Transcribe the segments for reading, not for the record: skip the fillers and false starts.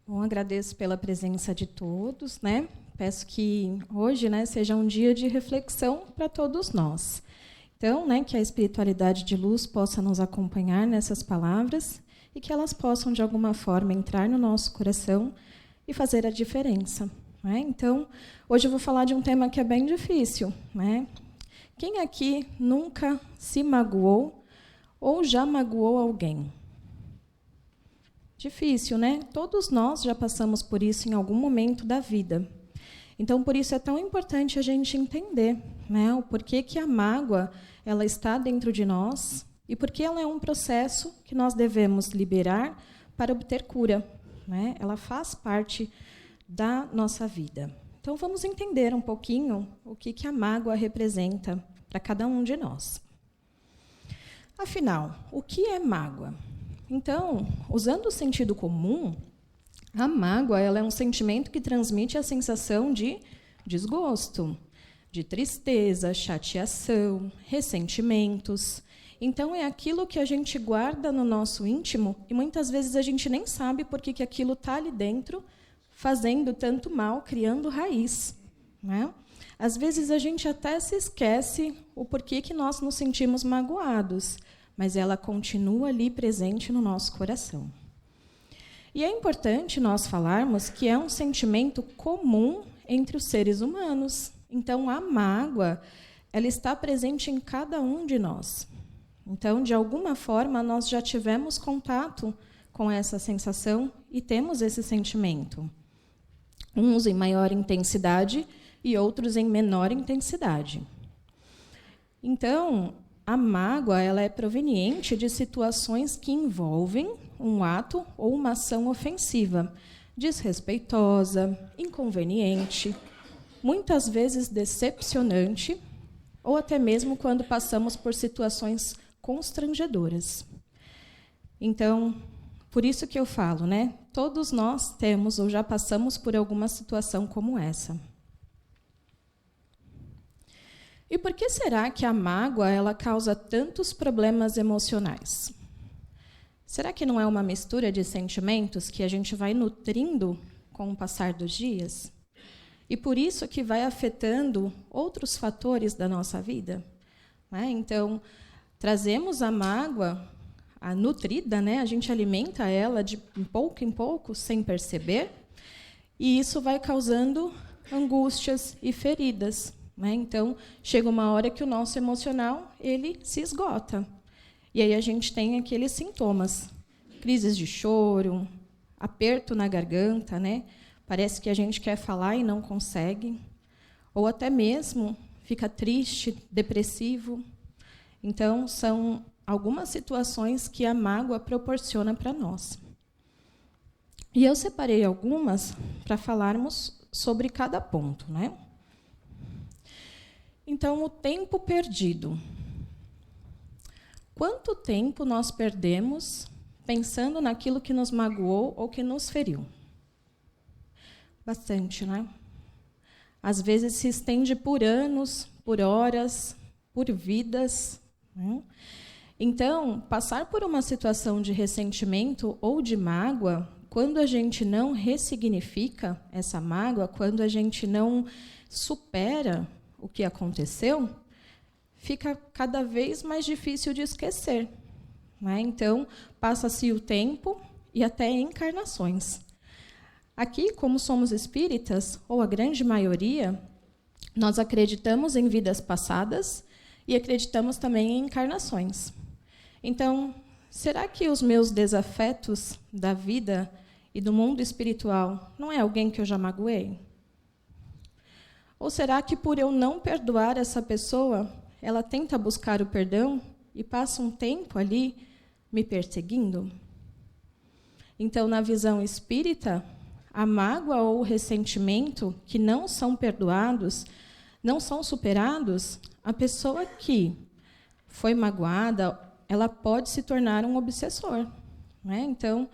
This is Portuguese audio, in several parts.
Bom, agradeço pela presença de todos, né? Peço que hoje, né, seja um dia de reflexão para todos nós. Então, né, que a espiritualidade de luz possa nos acompanhar nessas palavras e que elas possam, de alguma forma, entrar no nosso coração e fazer a diferença, né? Então, hoje eu vou falar de um tema que é bem difícil, né? Quem aqui nunca se magoou ou já magoou alguém? Difícil, né? Todos nós já passamos por isso em algum momento da vida. Então, por isso é tão importante a gente entender, né, o porquê que a mágoa ela está dentro de nós e porque ela é um processo que nós devemos liberar para obter cura, né? Ela faz parte da nossa vida. Então, vamos entender um pouquinho o que a mágoa representa para cada um de nós. Afinal, o que é mágoa? Então, usando o sentido comum, a mágoa ela é um sentimento que transmite a sensação de desgosto, de tristeza, chateação, ressentimentos. Então, é aquilo que a gente guarda no nosso íntimo e muitas vezes a gente nem sabe por que aquilo está ali dentro, fazendo tanto mal, criando raiz, né? Às vezes a gente até se esquece o porquê que nós nos sentimos magoados, mas ela continua ali presente no nosso coração. E é importante nós falarmos que é um sentimento comum entre os seres humanos. Então, a mágoa, ela está presente em cada um de nós. Então, de alguma forma, nós já tivemos contato com essa sensação e temos esse sentimento. Uns em maior intensidade e outros em menor intensidade. Então, a mágoa ela é proveniente de situações que envolvem um ato ou uma ação ofensiva, desrespeitosa, inconveniente, muitas vezes decepcionante, ou até mesmo quando passamos por situações constrangedoras. Então, por isso que eu falo, né? Todos nós temos ou já passamos por alguma situação como essa. E por que será que a mágoa ela causa tantos problemas emocionais? Será que não é uma mistura de sentimentos que a gente vai nutrindo com o passar dos dias? E por isso que vai afetando outros fatores da nossa vida? Né? Então, trazemos a mágoa, a nutrida, né? A gente alimenta ela de pouco em pouco, sem perceber, e isso vai causando angústias e feridas. Né? Então, chega uma hora que o nosso emocional ele se esgota. E aí a gente tem aqueles sintomas, crises de choro, aperto na garganta, né? Parece que a gente quer falar e não consegue, ou até mesmo fica triste, depressivo. Então, são algumas situações que a mágoa proporciona para nós. E eu separei algumas para falarmos sobre cada ponto, né? Então, o tempo perdido. Quanto tempo nós perdemos pensando naquilo que nos magoou ou que nos feriu? Bastante, né? Às vezes se estende por anos, por horas, por vidas, né? Então, passar por uma situação de ressentimento ou de mágoa, quando a gente não ressignifica essa mágoa, quando a gente não supera o que aconteceu, fica cada vez mais difícil de esquecer, né? Então, passa-se o tempo e até encarnações. Aqui, como somos espíritas, ou a grande maioria, nós acreditamos em vidas passadas e acreditamos também em encarnações. Então, será que os meus desafetos da vida e do mundo espiritual não é alguém que eu já magoei? Ou será que, por eu não perdoar essa pessoa, ela tenta buscar o perdão e passa um tempo ali me perseguindo? Então, na visão espírita, a mágoa ou o ressentimento que não são perdoados, não são superados, a pessoa que foi magoada, ela pode se tornar um obsessor, né? Então,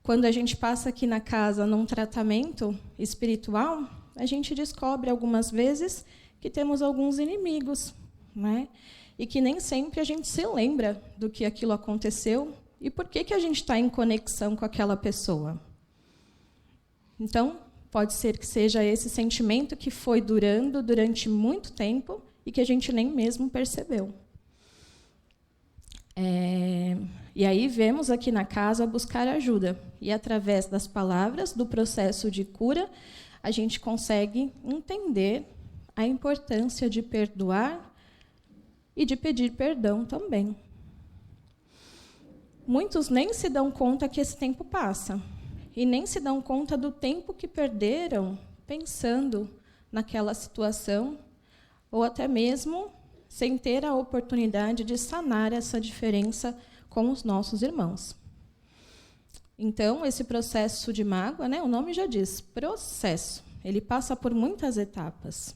quando a gente passa aqui na casa num tratamento espiritual, a gente descobre algumas vezes que temos alguns inimigos, né? E que nem sempre a gente se lembra do que aquilo aconteceu e por que a gente está em conexão com aquela pessoa. Então, pode ser que seja esse sentimento que foi durando durante muito tempo e que a gente nem mesmo percebeu. E aí vemos aqui na casa buscar ajuda. E através das palavras do processo de cura, a gente consegue entender a importância de perdoar e de pedir perdão também. Muitos nem se dão conta que esse tempo passa. E nem se dão conta do tempo que perderam pensando naquela situação, ou até mesmo sem ter a oportunidade de sanar essa diferença com os nossos irmãos. Então, esse processo de mágoa, né, o nome já diz, processo. Ele passa por muitas etapas.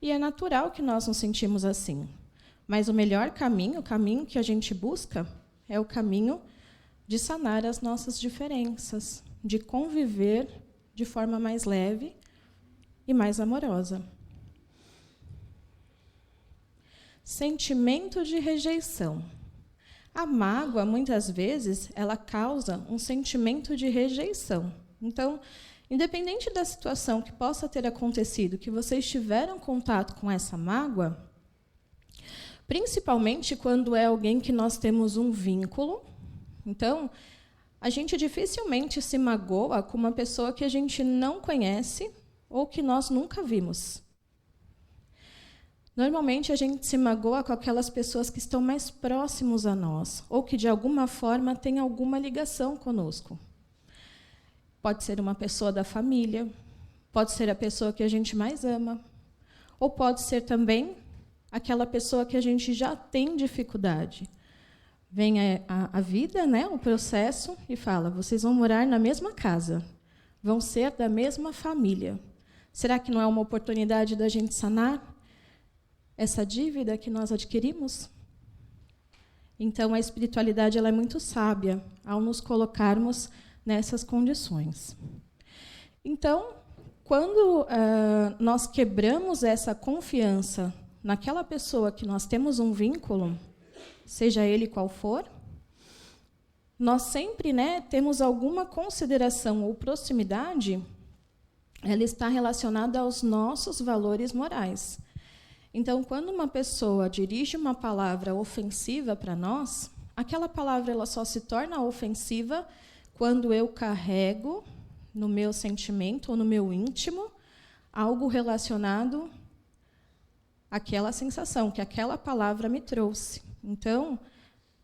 E é natural que nós nos sentimos assim. Mas o melhor caminho, o caminho que a gente busca, é o caminho de sanar as nossas diferenças, de conviver de forma mais leve e mais amorosa. Sentimento de rejeição. A mágoa, muitas vezes, ela causa um sentimento de rejeição. Então, independente da situação que possa ter acontecido, que vocês tiveram contato com essa mágoa, principalmente quando é alguém que nós temos um vínculo, então, a gente dificilmente se magoa com uma pessoa que a gente não conhece ou que nós nunca vimos. Normalmente, a gente se magoa com aquelas pessoas que estão mais próximos a nós, ou que, de alguma forma, têm alguma ligação conosco. Pode ser uma pessoa da família, pode ser a pessoa que a gente mais ama, ou pode ser também aquela pessoa que a gente já tem dificuldade. Vem a vida, né, o processo, e fala, vocês vão morar na mesma casa, vão ser da mesma família. Será que não é uma oportunidade da gente sanar essa dívida que nós adquirimos? Então, a espiritualidade ela é muito sábia ao nos colocarmos nessas condições. Então, quando nós quebramos essa confiança naquela pessoa que nós temos um vínculo, seja ele qual for, nós sempre, né, temos alguma consideração ou proximidade, ela está relacionada aos nossos valores morais. Então, quando uma pessoa dirige uma palavra ofensiva para nós, aquela palavra ela só se torna ofensiva quando eu carrego no meu sentimento ou no meu íntimo algo relacionado àquela sensação que aquela palavra me trouxe. Então,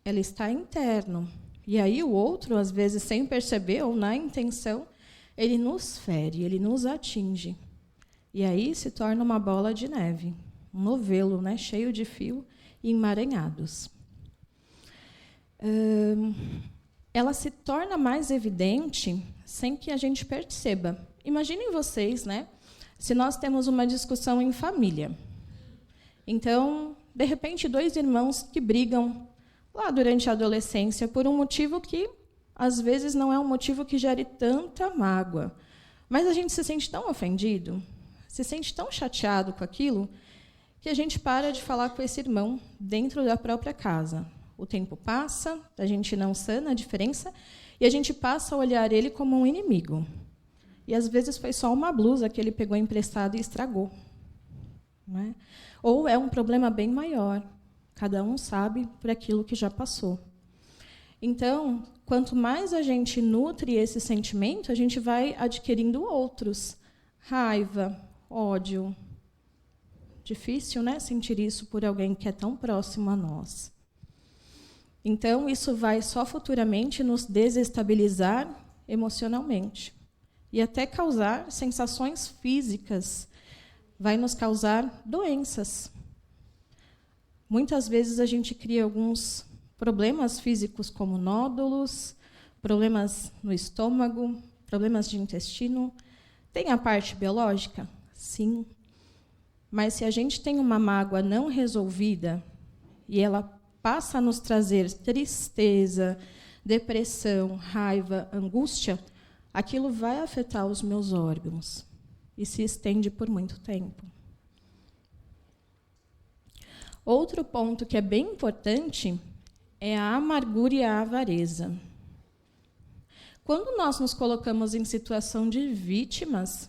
ela está interno. E aí o outro, às vezes, sem perceber ou na intenção, ele nos fere, ele nos atinge. E aí se torna uma bola de neve, um novelo, né, cheio de fio e emaranhados. Ela se torna mais evidente sem que a gente perceba. Imaginem vocês, né, se nós temos uma discussão em família. Então, de repente, dois irmãos que brigam lá durante a adolescência por um motivo que, às vezes, não é um motivo que gere tanta mágoa. Mas a gente se sente tão ofendido, se sente tão chateado com aquilo, que a gente para de falar com esse irmão dentro da própria casa. O tempo passa, a gente não sana a diferença, e a gente passa a olhar ele como um inimigo. E, às vezes, foi só uma blusa que ele pegou emprestada e estragou. Não é? Ou é um problema bem maior. Cada um sabe por aquilo que já passou. Então, quanto mais a gente nutre esse sentimento, a gente vai adquirindo outros. Raiva, ódio. Difícil, né, sentir isso por alguém que é tão próximo a nós. Então, isso vai só futuramente nos desestabilizar emocionalmente. E até causar sensações físicas. Vai nos causar doenças. Muitas vezes a gente cria alguns problemas físicos, como nódulos, problemas no estômago, problemas de intestino. Tem a parte biológica? Sim. Mas se a gente tem uma mágoa não resolvida e ela passa a nos trazer tristeza, depressão, raiva, angústia, aquilo vai afetar os meus órgãos e se estende por muito tempo. Outro ponto que é bem importante é a amargura e a avareza. Quando nós nos colocamos em situação de vítimas,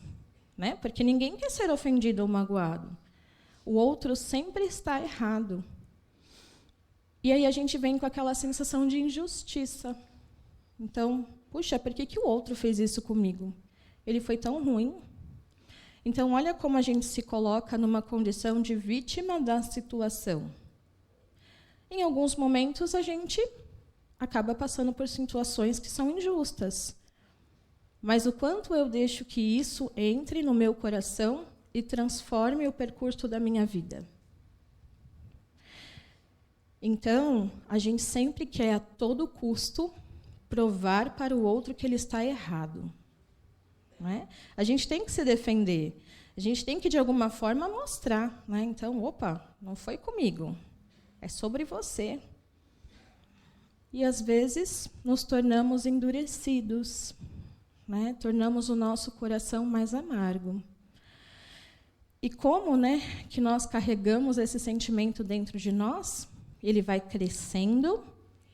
né? Porque ninguém quer ser ofendido ou magoado. O outro sempre está errado. E aí a gente vem com aquela sensação de injustiça. Então, puxa, por que o outro fez isso comigo? Ele foi tão ruim. Então, olha como a gente se coloca numa condição de vítima da situação. Em alguns momentos, a gente acaba passando por situações que são injustas. Mas o quanto eu deixo que isso entre no meu coração e transforme o percurso da minha vida? Então, a gente sempre quer, a todo custo, provar para o outro que ele está errado. Não é? A gente tem que se defender. A gente tem que, de alguma forma, mostrar. Né? Então, opa, não foi comigo. É sobre você. E, às vezes, nos tornamos endurecidos. Né? Tornamos o nosso coração mais amargo. E como, né, que nós carregamos esse sentimento dentro de nós, ele vai crescendo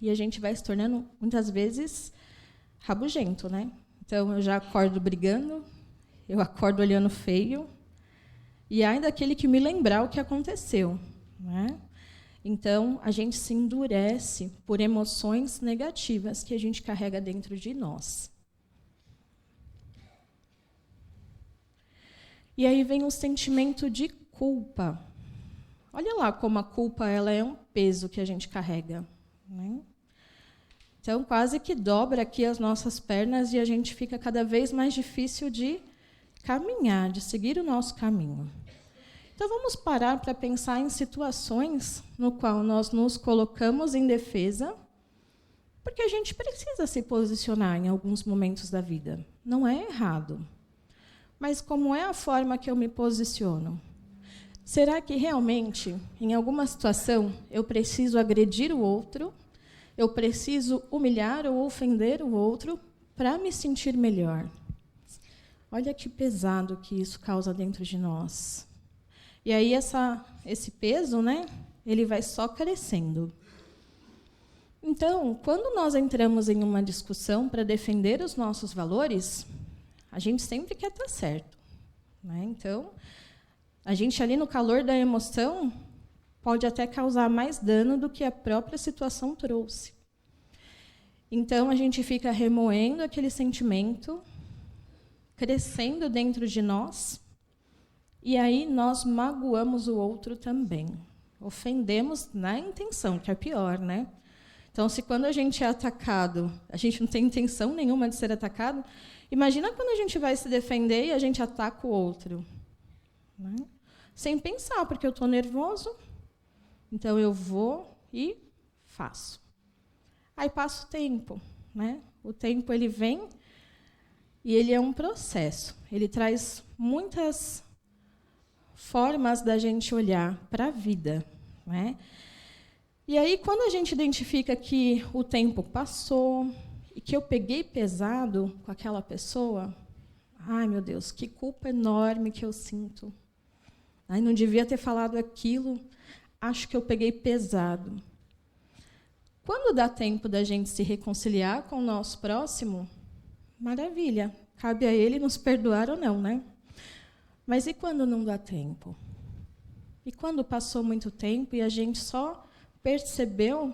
e a gente vai se tornando, muitas vezes, rabugento. Né? Então, eu já acordo brigando, eu acordo olhando feio, e ainda aquele que me lembrar o que aconteceu. Né? Então, a gente se endurece por emoções negativas que a gente carrega dentro de nós. E aí vem o sentimento de culpa. Olha lá como a culpa ela é um peso que a gente carrega. Né? Então, quase que dobra aqui as nossas pernas e a gente fica cada vez mais difícil de caminhar, de seguir o nosso caminho. Então, vamos parar para pensar em situações no qual nós nos colocamos em defesa, porque a gente precisa se posicionar em alguns momentos da vida. Não é errado. Mas como é a forma que eu me posiciono? Será que realmente, em alguma situação, eu preciso agredir o outro? Eu preciso humilhar ou ofender o outro para me sentir melhor? Olha que pesado que isso causa dentro de nós. E aí esse peso, né, ele vai só crescendo. Então, quando nós entramos em uma discussão para defender os nossos valores, a gente sempre quer estar certo. Né? Então, a gente ali no calor da emoção pode até causar mais dano do que a própria situação trouxe. Então, a gente fica remoendo aquele sentimento, crescendo dentro de nós, e aí nós magoamos o outro também. Ofendemos na intenção, que é pior, né? Então, se quando a gente é atacado, a gente não tem intenção nenhuma de ser atacado, imagina quando a gente vai se defender e a gente ataca o outro. Né? Sem pensar, porque eu estou nervoso, então eu vou e faço. Aí passa o tempo. Né? O tempo ele vem e ele é um processo. Ele traz muitas formas da gente olhar para a vida. Né? E aí, quando a gente identifica que o tempo passou e que eu peguei pesado com aquela pessoa, ai, meu Deus, que culpa enorme que eu sinto. Ai, não devia ter falado aquilo, acho que eu peguei pesado. Quando dá tempo da gente se reconciliar com o nosso próximo, maravilha, cabe a ele nos perdoar ou não, né? Mas e quando não dá tempo? E quando passou muito tempo e a gente só percebeu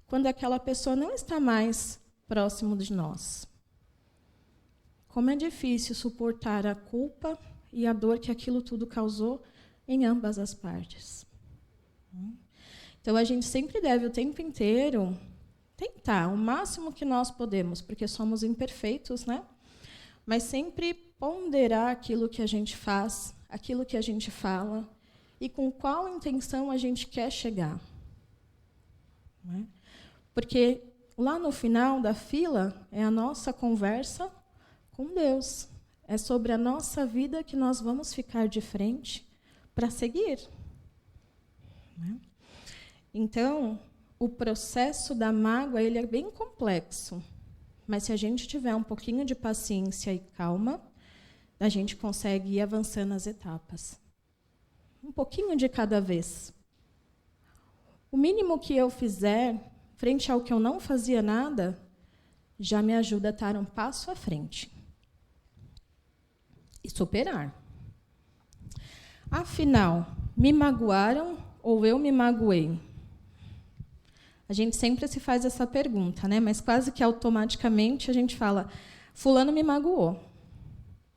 quando aquela pessoa não está mais próximo de nós? Como é difícil suportar a culpa e a dor que aquilo tudo causou em ambas as partes. Então, a gente sempre deve, o tempo inteiro, tentar o máximo que nós podemos, porque somos imperfeitos, né? Mas sempre ponderar aquilo que a gente faz, aquilo que a gente fala, e com qual intenção a gente quer chegar. Né? Porque lá no final da fila é a nossa conversa com Deus. É sobre a nossa vida que nós vamos ficar de frente para seguir. Né? Então, o processo da mágoa ele é bem complexo. Mas se a gente tiver um pouquinho de paciência e calma, a gente consegue ir avançando as etapas. Um pouquinho de cada vez. O mínimo que eu fizer, frente ao que eu não fazia nada, já me ajuda a estar um passo à frente e superar. Afinal, me magoaram ou eu me magoei? A gente sempre se faz essa pergunta, né? Mas quase que automaticamente a gente fala, fulano me magoou.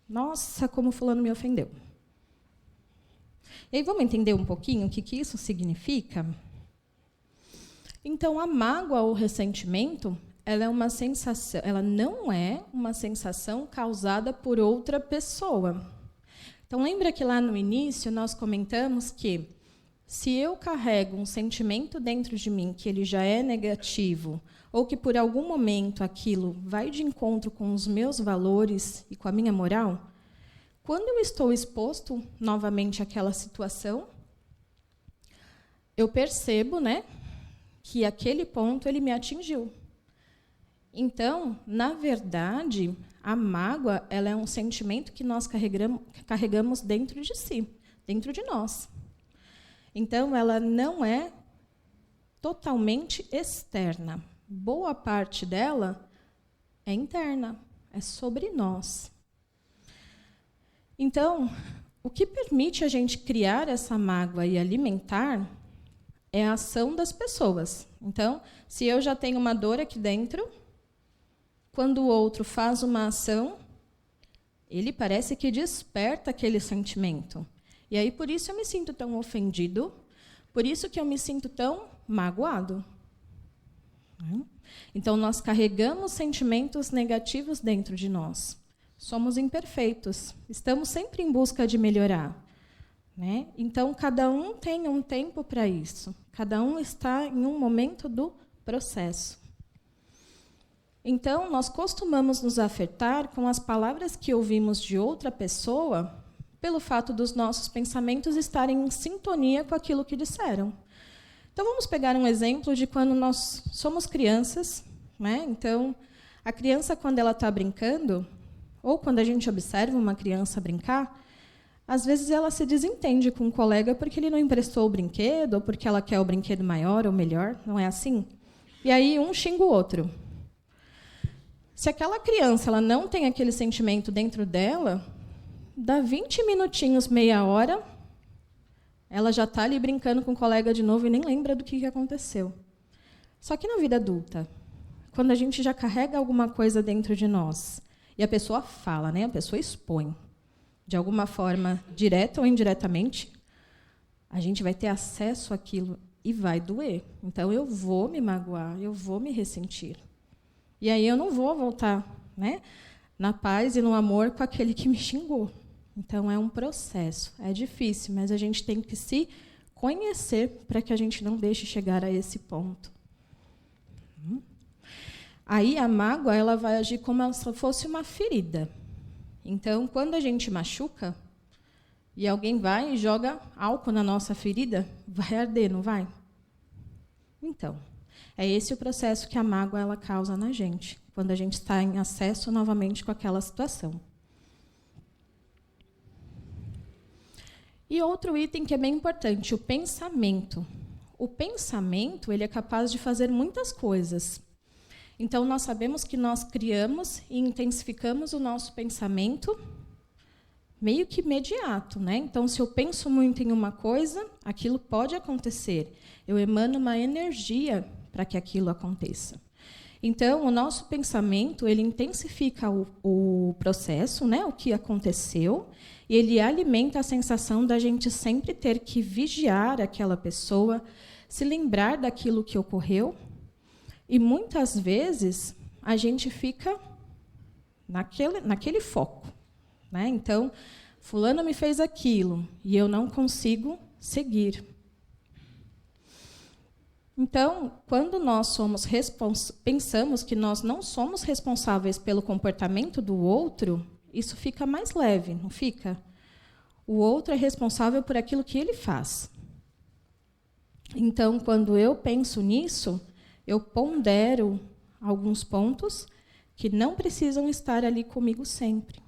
Nossa, como fulano me ofendeu. E aí vamos entender um pouquinho o que isso significa? Então, a mágoa ou ressentimento, ela não é uma sensação causada por outra pessoa. Então, lembra que lá no início nós comentamos que se eu carrego um sentimento dentro de mim que ele já é negativo, ou que por algum momento aquilo vai de encontro com os meus valores e com a minha moral, quando eu estou exposto novamente àquela situação, eu percebo, né, que aquele ponto ele me atingiu. Então, na verdade, a mágoa ela é um sentimento que nós carregamos dentro de si, dentro de nós. Então, ela não é totalmente externa. Boa parte dela é interna, é sobre nós. Então, o que permite a gente criar essa mágoa e alimentar é a ação das pessoas. Então, se eu já tenho uma dor aqui dentro, quando o outro faz uma ação, ele parece que desperta aquele sentimento. E aí, por isso eu me sinto tão ofendido, por isso que eu me sinto tão magoado. Então, nós carregamos sentimentos negativos dentro de nós. Somos imperfeitos, estamos sempre em busca de melhorar. Né? Então, cada um tem um tempo para isso. Cada um está em um momento do processo. Então, nós costumamos nos afetar com as palavras que ouvimos de outra pessoa pelo fato dos nossos pensamentos estarem em sintonia com aquilo que disseram. Então, vamos pegar um exemplo de quando nós somos crianças. Né? Então, a criança, quando ela está brincando, ou quando a gente observa uma criança brincar, às vezes ela se desentende com um colega porque ele não emprestou o brinquedo, ou porque ela quer o brinquedo maior ou melhor, não é assim? E aí um xinga o outro. Se aquela criança ela não tem aquele sentimento dentro dela, dá 20 minutinhos, meia hora, ela já está ali brincando com o colega de novo e nem lembra do que aconteceu. Só que na vida adulta, quando a gente já carrega alguma coisa dentro de nós, e a pessoa fala, né? A pessoa expõe, de alguma forma, direta ou indiretamente, a gente vai ter acesso àquilo e vai doer. Então, eu vou me magoar, eu vou me ressentir. E aí eu não vou voltar, né, na paz e no amor com aquele que me xingou. Então, é um processo, é difícil, mas a gente tem que se conhecer para que a gente não deixe chegar a esse ponto. Aí, a mágoa ela vai agir como se fosse uma ferida. Então, quando a gente machuca, e alguém vai e joga álcool na nossa ferida, vai arder, não vai? Então, é esse o processo que a mágoa ela causa na gente, quando a gente está em acesso novamente com aquela situação. E outro item que é bem importante, o pensamento. O pensamento ele é capaz de fazer muitas coisas. Então, nós sabemos que nós criamos e intensificamos o nosso pensamento meio que imediato, né? Então, se eu penso muito em uma coisa, aquilo pode acontecer. Eu emano uma energia para que aquilo aconteça. Então, o nosso pensamento ele intensifica o processo, né? O que aconteceu, e ele alimenta a sensação da gente sempre ter que vigiar aquela pessoa, se lembrar daquilo que ocorreu. E, muitas vezes, a gente fica naquele foco. Né? Então, fulano me fez aquilo, e eu não consigo seguir. Então, quando nós pensamos que nós não somos responsáveis pelo comportamento do outro, isso fica mais leve, não fica? O outro é responsável por aquilo que ele faz. Então, quando eu penso nisso, eu pondero alguns pontos que não precisam estar ali comigo sempre.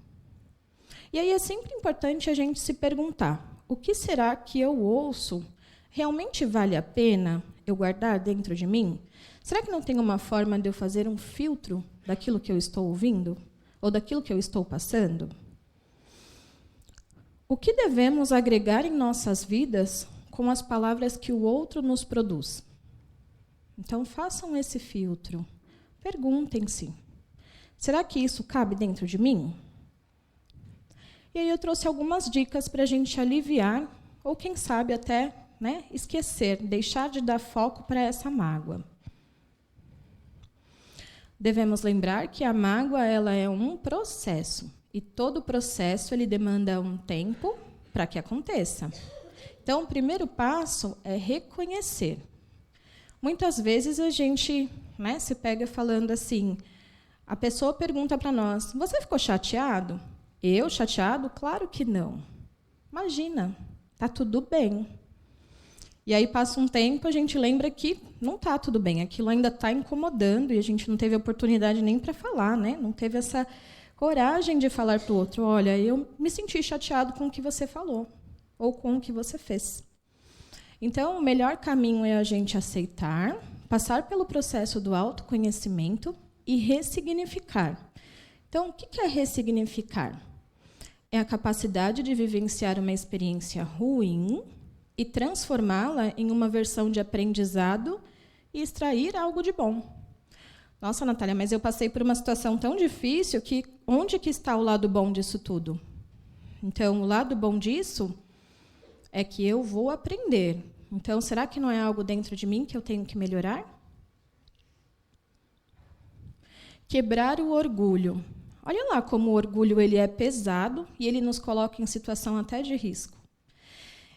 E aí é sempre importante a gente se perguntar, o que será que eu ouço realmente vale a pena eu guardar dentro de mim? Será que não tem uma forma de eu fazer um filtro daquilo que eu estou ouvindo? Ou daquilo que eu estou passando? O que devemos agregar em nossas vidas com as palavras que o outro nos produz? Então, façam esse filtro. Perguntem-se: será que isso cabe dentro de mim? E aí eu trouxe algumas dicas para a gente aliviar, ou quem sabe até, né, esquecer, deixar de dar foco para essa mágoa. Devemos lembrar que a mágoa ela é um processo, e todo processo ele demanda um tempo para que aconteça. Então, o primeiro passo é reconhecer. Muitas vezes a gente, né, se pega falando assim, a pessoa pergunta para nós: você ficou chateado? Eu chateado? Claro que não. Imagina, está tudo bem. E aí passa um tempo, a gente lembra que não está tudo bem, aquilo ainda está incomodando e a gente não teve oportunidade nem para falar, né? Não teve essa coragem de falar para o outro: olha, eu me senti chateado com o que você falou ou com o que você fez. Então, o melhor caminho é a gente aceitar, passar pelo processo do autoconhecimento e ressignificar. Então, o que é ressignificar? É a capacidade de vivenciar uma experiência ruim e transformá-la em uma versão de aprendizado e extrair algo de bom. Nossa, Natália, mas eu passei por uma situação tão difícil que onde que está o lado bom disso tudo? Então, o lado bom disso é que eu vou aprender. Então, será que não é algo dentro de mim que eu tenho que melhorar? Quebrar o orgulho. Olha lá como o orgulho ele é pesado e ele nos coloca em situação até de risco.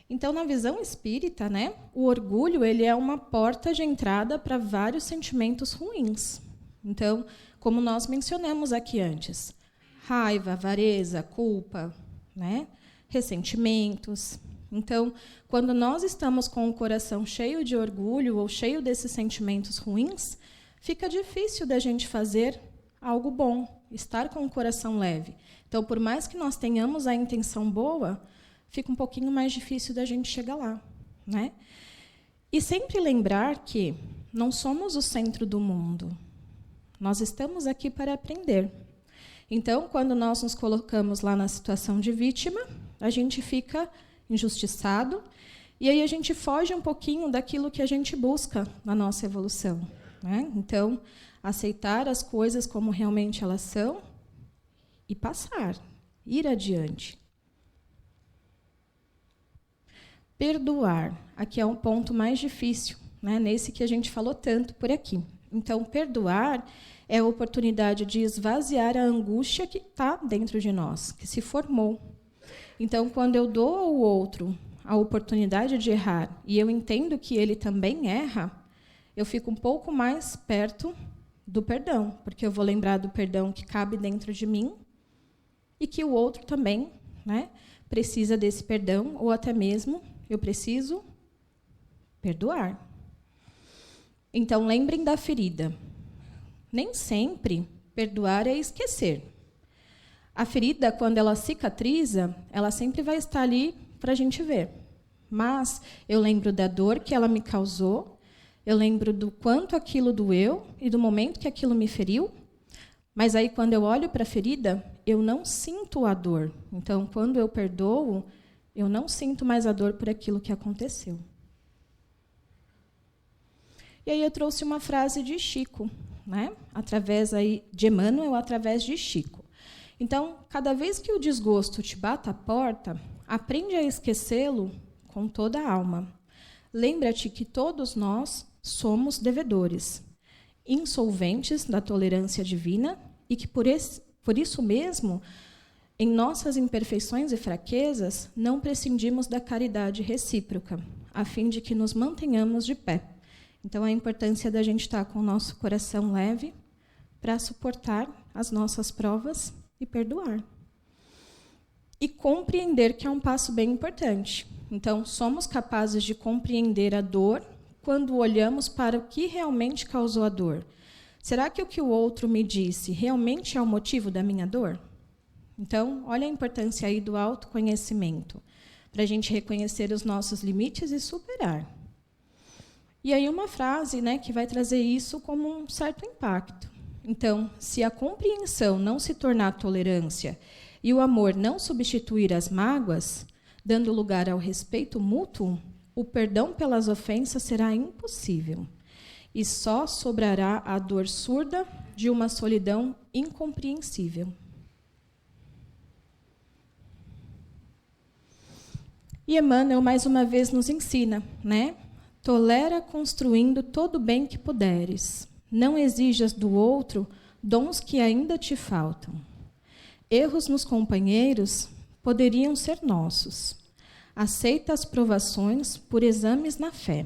Então, na visão espírita, né, o orgulho ele é uma porta de entrada para vários sentimentos ruins. Então, como nós mencionamos aqui antes, raiva, avareza, culpa, né, ressentimentos. Então, quando nós estamos com o coração cheio de orgulho ou cheio desses sentimentos ruins, fica difícil da gente fazer algo bom, estar com o coração leve. Então, por mais que nós tenhamos a intenção boa, fica um pouquinho mais difícil da gente chegar lá, né? E sempre lembrar que não somos o centro do mundo. Nós estamos aqui para aprender. Então, quando nós nos colocamos lá na situação de vítima, a gente fica injustiçado e aí a gente foge um pouquinho daquilo que a gente busca na nossa evolução, né? Então, aceitar as coisas como realmente elas são e passar, ir adiante. Perdoar. Aqui é um ponto mais difícil, né? Nesse que a gente falou tanto por aqui. Então, perdoar é a oportunidade de esvaziar a angústia que está dentro de nós, que se formou. Então, quando eu dou ao outro a oportunidade de errar e eu entendo que ele também erra, eu fico um pouco mais perto do perdão, porque eu vou lembrar do perdão que cabe dentro de mim e que o outro também, né, precisa desse perdão, ou até mesmo eu preciso perdoar. Então, lembrem da ferida. Nem sempre perdoar é esquecer. A ferida, quando ela cicatriza, ela sempre vai estar ali para a gente ver. Mas eu lembro da dor que ela me causou, eu lembro do quanto aquilo doeu e do momento que aquilo me feriu. Mas aí, quando eu olho para a ferida, eu não sinto a dor. Então, quando eu perdoo, eu não sinto mais a dor por aquilo que aconteceu. E aí eu trouxe uma frase de Chico, né? Através aí de Emmanuel, através de Chico. Então, cada vez que o desgosto te bata a porta, aprende a esquecê-lo com toda a alma. Lembra-te que todos nós somos devedores, insolventes da tolerância divina e que, por isso mesmo, em nossas imperfeições e fraquezas, não prescindimos da caridade recíproca, a fim de que nos mantenhamos de pé. Então, a importância da gente estar com o nosso coração leve para suportar as nossas provas e perdoar. E compreender, que é um passo bem importante. Então, somos capazes de compreender a dor quando olhamos para o que realmente causou a dor. Será que o que o outro me disse realmente é o motivo da minha dor? Então, olha a importância aí do autoconhecimento, para a gente reconhecer os nossos limites e superar. E aí uma frase, né, que vai trazer isso como um certo impacto. Então, se a compreensão não se tornar tolerância e o amor não substituir as mágoas, dando lugar ao respeito mútuo, o perdão pelas ofensas será impossível e só sobrará a dor surda de uma solidão incompreensível. E Emmanuel, mais uma vez, nos ensina, né? Tolera construindo todo o bem que puderes. Não exijas do outro dons que ainda te faltam. Erros nos companheiros poderiam ser nossos. Aceita as provações por exames na fé.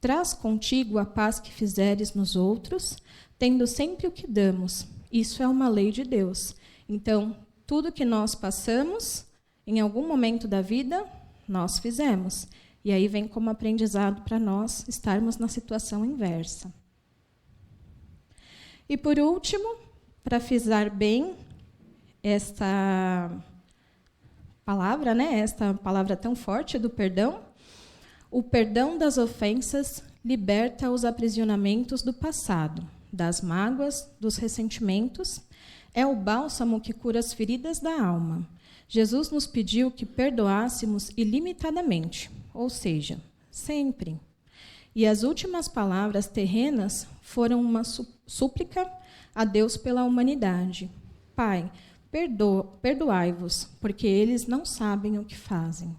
Traz contigo a paz que fizeres nos outros, tendo sempre o que damos. Isso é uma lei de Deus. Então, tudo que nós passamos, em algum momento da vida, nós fizemos. E aí vem como aprendizado para nós estarmos na situação inversa. E, por último, para frisar bem esta palavra, né, esta palavra tão forte do perdão, o perdão das ofensas liberta os aprisionamentos do passado, das mágoas, dos ressentimentos. É o bálsamo que cura as feridas da alma. Jesus nos pediu que perdoássemos ilimitadamente, ou seja, sempre. E as últimas palavras terrenas foram uma súplica a Deus pela humanidade. Pai, perdoai-vos, porque eles não sabem o que fazem.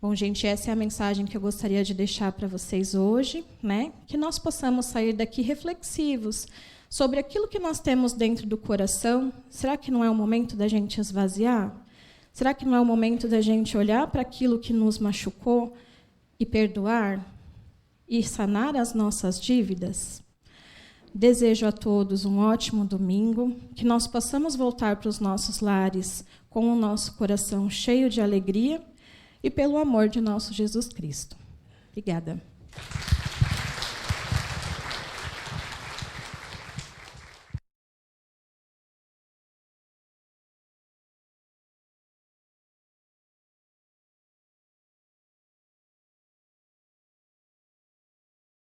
Bom, gente, essa é a mensagem que eu gostaria de deixar para vocês hoje, né? Que nós possamos sair daqui reflexivos sobre aquilo que nós temos dentro do coração. Será que não é o momento da gente esvaziar? Será que não é o momento da gente olhar para aquilo que nos machucou e perdoar e sanar as nossas dívidas? Desejo a todos um ótimo domingo, que nós possamos voltar para os nossos lares com o nosso coração cheio de alegria e pelo amor de nosso Jesus Cristo. Obrigada.